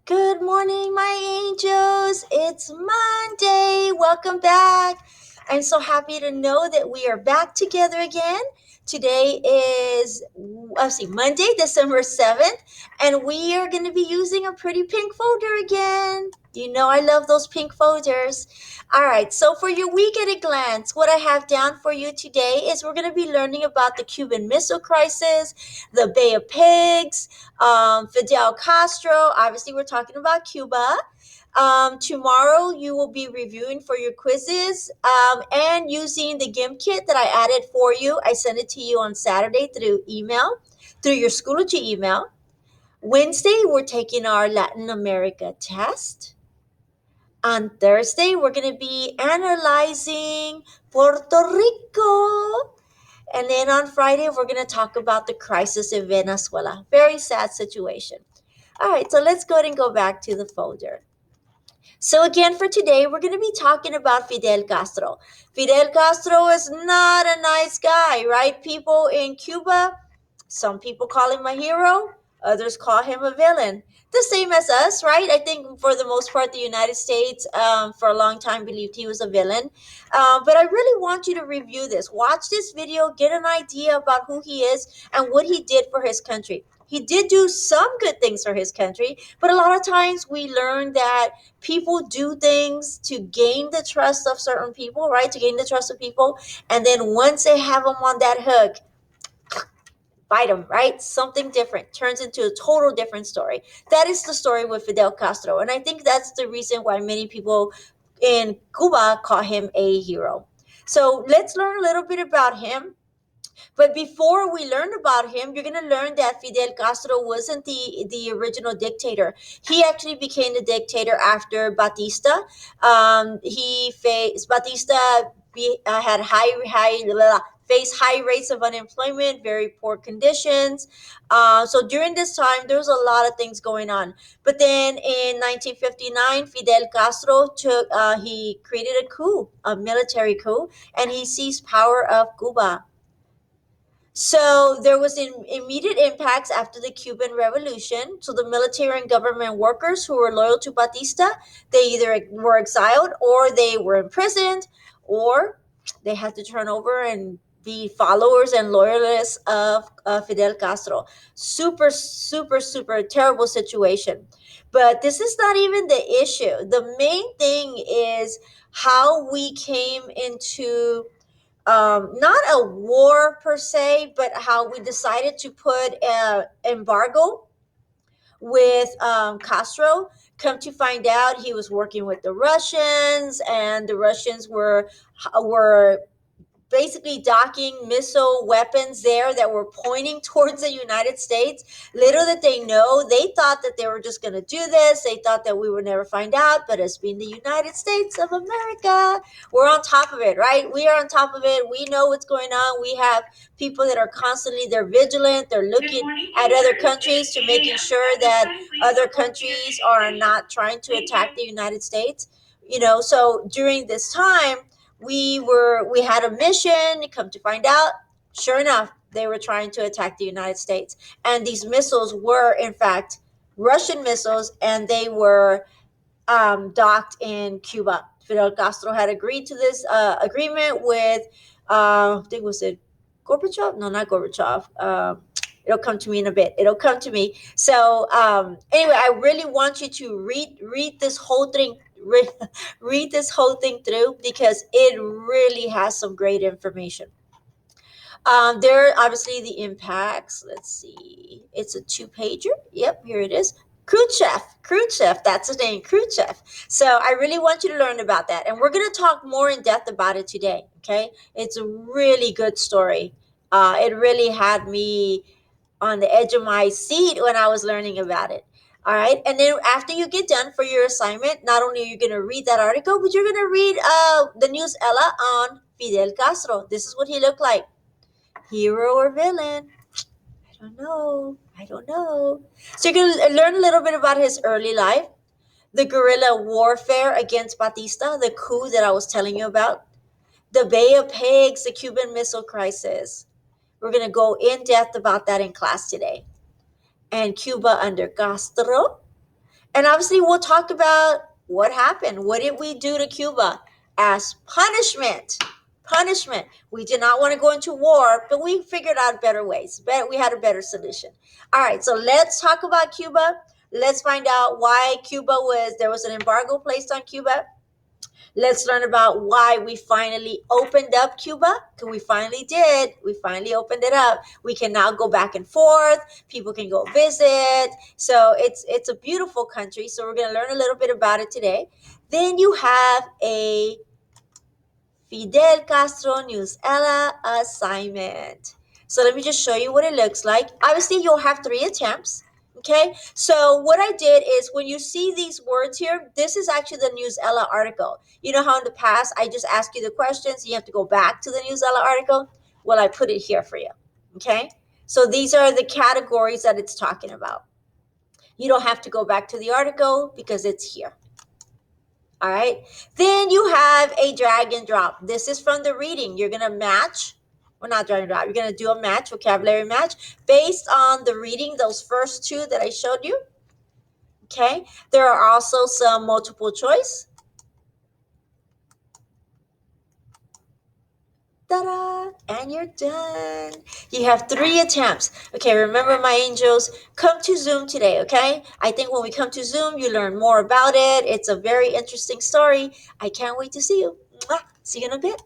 Good morning, my angels. It's Monday. Welcome back. I'm so happy to know that we are back together again. Today is, Monday, December 7th, and we are going to be using a pretty pink folder again. You know, I love those pink folders. All right, so for your week at a glance, what I have down for you today is we're going to be learning about the Cuban Missile Crisis, the Bay of Pigs, Fidel Castro. Obviously, we're talking about Cuba. Tomorrow, you will be reviewing for your quizzes and using the GIMP kit that I added for you. I sent it to you on Saturday through email, through your Schoology email. Wednesday, we're taking our Latin America test. On Thursday, we're going to be analyzing Puerto Rico. And then on Friday, we're going to talk about the crisis in Venezuela. Very sad situation. All right, so let's go ahead and go back to the folder. So again, for today, we're going to be talking about Fidel Castro. Fidel Castro is not a nice guy, right? People in Cuba, some people call him a hero, others call him a villain. The same as us, right? I think for the most part, the United States for a long time believed he was a villain. But I really want you to review this. Watch this video, get an idea about who he is and what he did for his country. He did do some good things for his country, but a lot of times we learn that people do things to gain the trust of certain people, right? To gain the trust of people. And then once they have them on that hook, bite them, right? Something different turns into a total different story. That is the story with Fidel Castro. And I think that's the reason why many people in Cuba call him a hero. So let's learn a little bit about him. But before we learn about him, you're going to learn that Fidel Castro wasn't the original dictator. He actually became the dictator after Batista. He faced Batista had faced high rates of unemployment, very poor conditions. So during this time, there was a lot of things going on. But then in 1959, Fidel Castro he created a coup, a military coup, and he seized power of Cuba. So there was immediate impacts after the Cuban Revolution. So the military and government workers who were loyal to Batista, they either were exiled or they were imprisoned or they had to turn over and be followers and loyalists of Fidel Castro. Super, super, super terrible situation. But this is not even the issue. The main thing is how we came into not a war per se, but how we decided to put an embargo with Castro. Come to find out, he was working with the Russians, and the Russians were basically docking missile weapons there that were pointing towards the United States. Little did they know, they thought that they were just going to do this. They thought that we would never find out. But as being the United States of America, we're on top of it, right? We are on top of it. We know what's going on. We have people that are constantly, they're vigilant. They're looking at other countries to making sure that other countries are not trying to attack the United States. So during this time, we had a mission. Come to find out, sure enough, they were trying to attack the United States, and these missiles were in fact Russian missiles, and they were docked in Cuba. Fidel Castro had agreed to this agreement with I think was it Gorbachev? No, not Gorbachev. It'll come to me in a bit. It'll come to me. So anyway, I really want you to read this whole thing. Read this whole thing through because it really has some great information. There are obviously the impacts. Let's see. It's a two-pager. Yep, here it is. Khrushchev, that's his name, Khrushchev. So I really want you to learn about that. And we're going to talk more in depth about it today, okay? It's a really good story. It really had me on the edge of my seat when I was learning about it. All right. And then after you get done for your assignment, not only are you going to read that article, but you're going to read the news Ella on Fidel Castro. This is what he looked like. Hero or villain? I don't know. I don't know. So you're going to learn a little bit about his early life, the guerrilla warfare against Batista, the coup that I was telling you about, the Bay of Pigs, the Cuban Missile Crisis. We're going to go in depth about that in class today. And Cuba under Castro. And obviously, we'll talk about what happened. What did we do to Cuba as punishment? Punishment. We did not want to go into war, but we figured out better ways. We had a better solution. All right, so let's talk about Cuba. Let's find out why there was an embargo placed on Cuba. Let's learn about why we finally opened up Cuba. Because we finally did. We finally opened it up. We can now go back and forth. People can go visit. So it's a beautiful country. So we're going to learn a little bit about it today. Then you have a Fidel Castro Newsella assignment. So let me just show you what it looks like. Obviously, you'll have 3 attempts. Okay, so what I did is when you see these words here, this is actually the Newsella article. You know how in the past I just ask you the questions, you have to go back to the Newsella article? Well, I put it here for you. Okay, so these are the categories that it's talking about. You don't have to go back to the article because it's here. All right. Then you have a drag and drop. This is from the reading. You're going to match, or not drag and drop. You're going to do a match, vocabulary match, based on the reading, those first two that I showed you. Okay. There are also some multiple choice. Ta-da! And you're done. You have 3 attempts. Okay, remember, my angels, come to Zoom today, okay? I think when we come to Zoom, you learn more about it. It's a very interesting story. I can't wait to see you. Mwah. See you in a bit.